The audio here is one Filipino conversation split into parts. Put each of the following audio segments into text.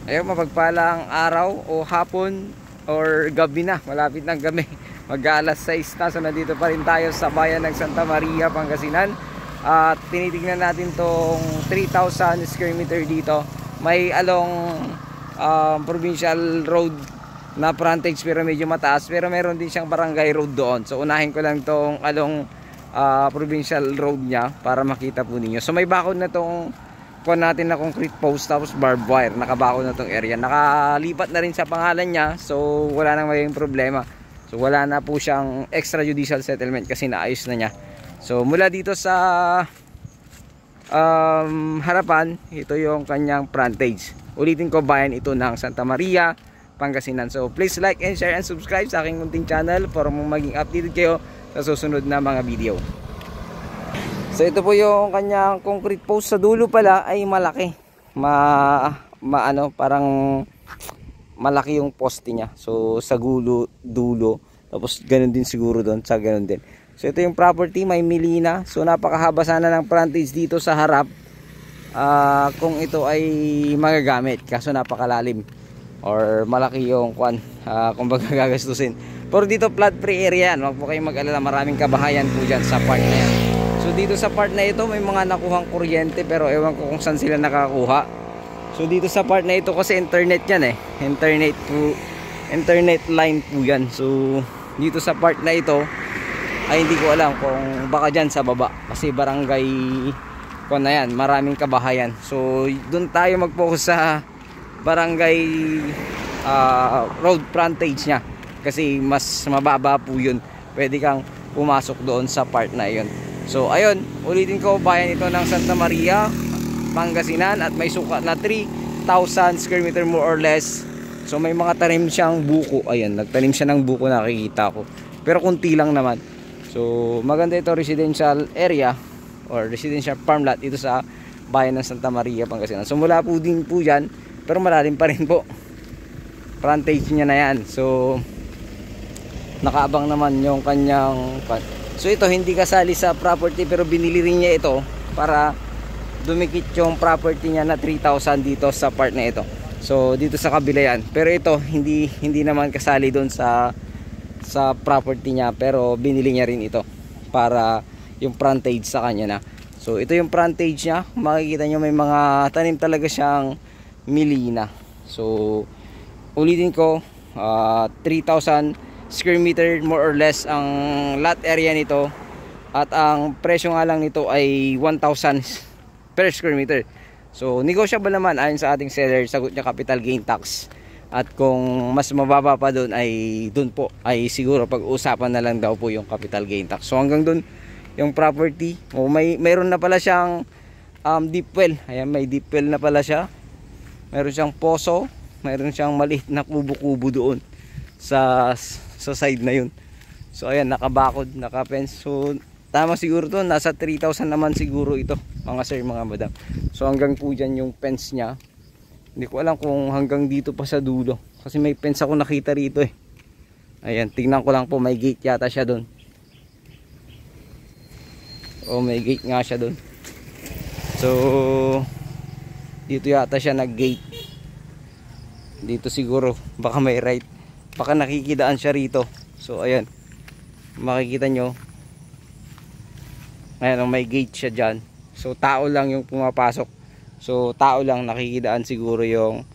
Ayun, mapagpalang araw o hapon or gabi na, malapit ng gabi. Mag-alas 6 na, so nandito pa rin tayo sa bayan ng Santa Maria, Pangasinan. At tinitignan natin tong 3,000 square meter dito. May along provincial road na frontage pero medyo mataas, pero meron din siyang barangay road doon. So unahin ko lang tong along provincial road niya para makita po ninyo. So may bakod na tong kuha natin na concrete post tapos barbed wire, nakabako na tong area, nakalipat na rin sa pangalan niya, so wala nang magiging problema. So wala na po siyang extrajudicial settlement kasi naayos na niya. So mula dito sa harapan, ito yung kanyang frontage. Ulitin ko, bayan ito ng Santa Maria, Pangasinan. So please like and share and subscribe sa aking munting channel para maging updated kayo sa susunod na mga video. So ito po yung kanyang concrete post. Sa dulo pala ay malaki. Parang malaki yung poste niya. So sa dulo. Tapos ganun din siguro doon. Sa ganun din. So ito yung property. May milina. So napakahaba sana ng frontage dito sa harap. Kung ito ay magagamit. Kaso napakalalim. Or malaki yung kung baga gagastusin. Pero dito flat free area yan. Huwag po kayong mag-alala. Maraming kabahayan po dyan sa part na yan. So dito sa part na ito may mga nakuhang kuryente pero ewan ko kung saan sila nakakuha. So dito sa part na ito kasi internet yan internet line po yan. So dito sa part na ito ay hindi ko alam kung baka dyan sa baba kasi barangay kung na yan, maraming kabahayan. So doon tayo mag-focus sa barangay road frontage nya kasi mas mababa po yun. Pwede kang pumasok doon sa part na yun. So ayun, ulitin ko, bayan ito ng Santa Maria, Pangasinan, at may sukat na 3,000 square meter more or less. So may mga tanim siyang buko. Ayan, nagtanim siya ng buko, nakikita ko. Pero kunti lang naman. So maganda ito, residential area or residential farmland ito sa bayan ng Santa Maria, Pangasinan. So mula po din po yan, pero malalim pa rin po. Frontage niya na yan. So nakaabang naman yung kanyang so ito hindi kasali sa property pero binili rin niya ito para dumikit yung property niya na 3,000 dito sa part na ito. So dito sa kabila yan. Pero ito hindi naman kasali doon sa property niya pero binili niya rin ito para yung frontage sa kanya na. So ito yung frontage niya. Makikita niyo may mga tanim talaga siyang milina. So ulitin ko, 3,000 square meter more or less ang lot area nito at ang presyo nga lang nito ay 1,000 per square meter. So negotiable naman ayon sa ating seller, sagot niya capital gain tax. At kung mas mababa pa doon ay doon po ay siguro pag-usapan na lang daw po yung capital gain tax. So hanggang doon yung property. Mayroon na pala siyang deep well. Ayan, may deep well na pala siya. Mayroon siyang poso, mayroon siyang maliit na kubo-kubo doon sa side na yun. So ayan, nakabakod, naka-fence. So tama siguro to, nasa 3,000 naman siguro ito mga sir, mga madam. So hanggang po dyan yung fence nya. Hindi ko alam kung hanggang dito pa sa dulo kasi may fence ako nakita rito Ayan, tingnan ko lang po, may gate yata siya doon. May gate nga siya doon. So dito yata siya nag-gate. Dito siguro, baka may right. Baka nakikidaan siya rito. So ayan, makikita nyo, ayan, may gate siya dyan. So tao lang yung pumapasok. So tao lang, nakikidaan siguro yung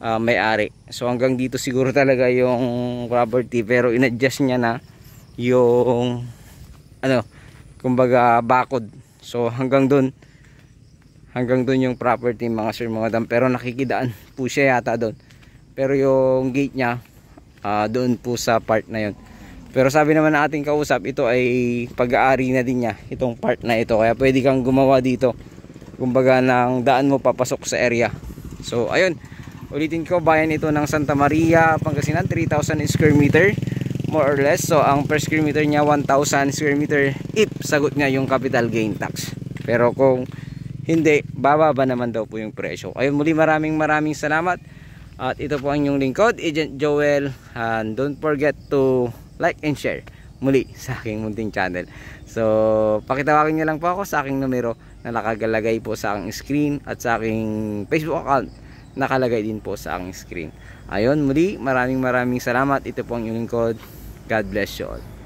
may-ari. So hanggang dito siguro talaga yung property, pero in-adjust niya na yung kumbaga bakod. So hanggang dun yung property mga sir, mga dam. Pero nakikidaan po siya yata doon. Pero yung gate niya doon po sa part na yun. Pero sabi naman ng ating kausap, ito ay pag-aari na din niya itong part na ito, kaya pwede kang gumawa dito kumbaga ng daan mo papasok sa area. So ayun, ulitin ko, bayan ito ng Santa Maria, Pangasinan, 3,000 square meter more or less. So ang per square meter niya 1,000 square meter if sagot nga yung capital gain tax. Pero kung hindi, bababa naman daw po yung presyo. Ayun, muli maraming salamat. At ito po ang inyong lingkod, Agent Joel, and don't forget to like and share muli sa aking munting channel. So pakitawagin nyo lang po ako sa aking numero na nakagalagay po sa aking screen at sa aking Facebook account nakalagay din po sa aking screen. Ayun, muli maraming salamat. Ito po ang inyong lingkod. God bless you all.